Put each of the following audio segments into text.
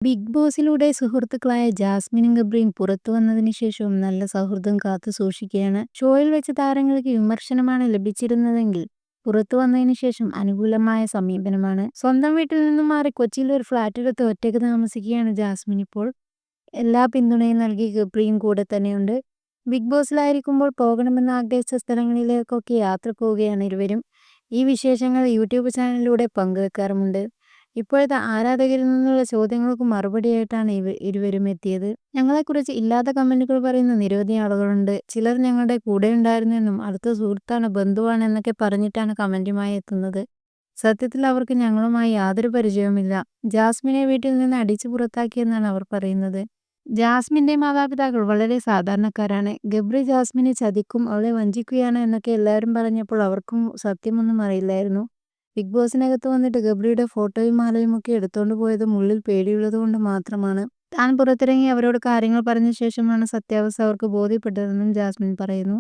Big ബോസിലൂടെ സുഹൃത്തുക്കളായ ജാസ്മിനും ഗബ്രിയും പുറത്തു വന്നതിന് ശേഷവും നല്ല സൗഹൃദം കാത്തു സൂക്ഷിക്കുകയാണ്. ഷോയിൽ വെച്ച് താരങ്ങൾക്ക് വിമർശനമാണ് ലഭിച്ചിരുന്നതെങ്കിൽ പുറത്തു വന്നതിന് ശേഷം അനുകൂലമായ സമീപനമാണ്. സ്വന്തം വീട്ടിൽ നിന്നും മാറി കൊച്ചിയിൽ ഒരു ഫ്ലാറ്റെടുത്ത് ഒറ്റയ്ക്ക് താമസിക്കുകയാണ് ജാസ്മിൻ ഇപ്പോൾ. എല്ലാ പിന്തുണയും നൽകി ഗബ്രിയും കൂടെ തന്നെയുണ്ട്. ബിഗ് ബോസിലായിരിക്കുമ്പോൾ പോകണമെന്ന് ആഗ്രഹിച്ച സ്ഥലങ്ങളിലേക്കൊക്കെ യാത്ര പോവുകയാണ് ഇരുവരും. ഈ വിശേഷങ്ങൾ യൂട്യൂബ് ചാനലിലൂടെ പങ്കുവെക്കാറുമുണ്ട്. ഇപ്പോഴത്തെ ആരാധകരിൽ നിന്നുള്ള ചോദ്യങ്ങൾക്ക് മറുപടിയായിട്ടാണ് ഇരുവരും എത്തിയത്. ഞങ്ങളെക്കുറിച്ച് ഇല്ലാത്ത കമന്റുകൾ പറയുന്ന നിരവധി ആളുകളുണ്ട്. ചിലർ ഞങ്ങളുടെ കൂടെയുണ്ടായിരുന്നു എന്നും അടുത്ത സുഹൃത്താണ്, ബന്ധുവാണ് എന്നൊക്കെ പറഞ്ഞിട്ടാണ് കമന്റുമായി എത്തുന്നത്. സത്യത്തിൽ അവർക്ക് ഞങ്ങളുമായി യാതൊരു പരിചയവുമില്ല. ജാസ്മിനെ വീട്ടിൽ നിന്ന് അടിച്ചു പുറത്താക്കിയെന്നാണ് അവർ പറയുന്നത്. ജാസ്മിന്റെ മാതാപിതാക്കൾ വളരെ സാധാരണക്കാരാണ്. ഗബ്രി ജാസ്മിനെ ചതിക്കും, അവളെ വഞ്ചിക്കുകയാണ് എന്നൊക്കെ എല്ലാവരും പറഞ്ഞപ്പോൾ അവർക്കും സത്യമൊന്നും അറിയില്ലായിരുന്നു. ബിഗ് ബോസിനകത്ത് വന്നിട്ട് ഗബ്രിയുടെ ഫോട്ടോയും മാലയും ഒക്കെ എടുത്തോണ്ട് പോയതും ഉള്ളിൽ പേടിയുള്ളത് കൊണ്ട് മാത്രമാണ്. താൻ പുറത്തിറങ്ങി അവരോട് കാര്യങ്ങൾ പറഞ്ഞ ശേഷമാണ് സത്യാവസ്ഥ അവർക്ക് ബോധ്യപ്പെട്ടതെന്നും ജാസ്മിൻ പറയുന്നു.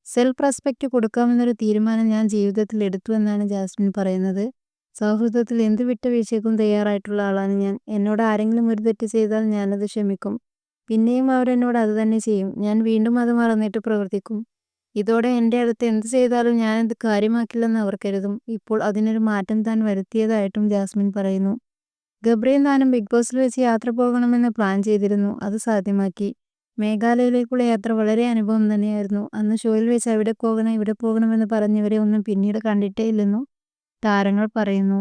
സെൽഫ് റെസ്പെക്റ്റ് കൊടുക്കാമെന്നൊരു തീരുമാനം ഞാൻ ജീവിതത്തിൽ എടുത്തു എന്നാണ് ജാസ്മിൻ പറയുന്നത്. സൗഹൃദത്തിൽ എന്ത് വിട്ടുവീഴ്ചയ്ക്കും തയ്യാറായിട്ടുള്ള ആളാണ് ഞാൻ. എന്നോട് ആരെങ്കിലും ഒരു തെറ്റ് ചെയ്താൽ ഞാനത് ക്ഷമിക്കും. പിന്നെയും അവരെന്നോട് അത് തന്നെ ചെയ്യും. ഞാൻ വീണ്ടും അത് മറന്നിട്ട് പ്രവർത്തിക്കും. ഇതോടെ എൻ്റെ അടുത്ത് എന്ത് ചെയ്താലും ഞാനത് കാര്യമാക്കില്ലെന്ന് അവർ കരുതും. ഇപ്പോൾ അതിനൊരു മാറ്റം താൻ വരുത്തിയതായിട്ടും ജാസ്മിൻ പറയുന്നു. ഗബ്രിയും താനും ബിഗ് ബോസിൽ വെച്ച് യാത്ര പോകണമെന്ന് പ്ലാൻ ചെയ്തിരുന്നു. അത് സാധ്യമാക്കി. മേഘാലയയിലേക്കുള്ള യാത്ര വളരെ അനുഭവം തന്നെയായിരുന്നു. അന്ന് ഷോയിൽ വെച്ച് അവിടെ പോകണം ഇവിടെ പോകണമെന്ന് പറഞ്ഞവരെ ഒന്നും പിന്നീട് കണ്ടിട്ടേ ഇല്ലെന്നും താരങ്ങൾ പറയുന്നു.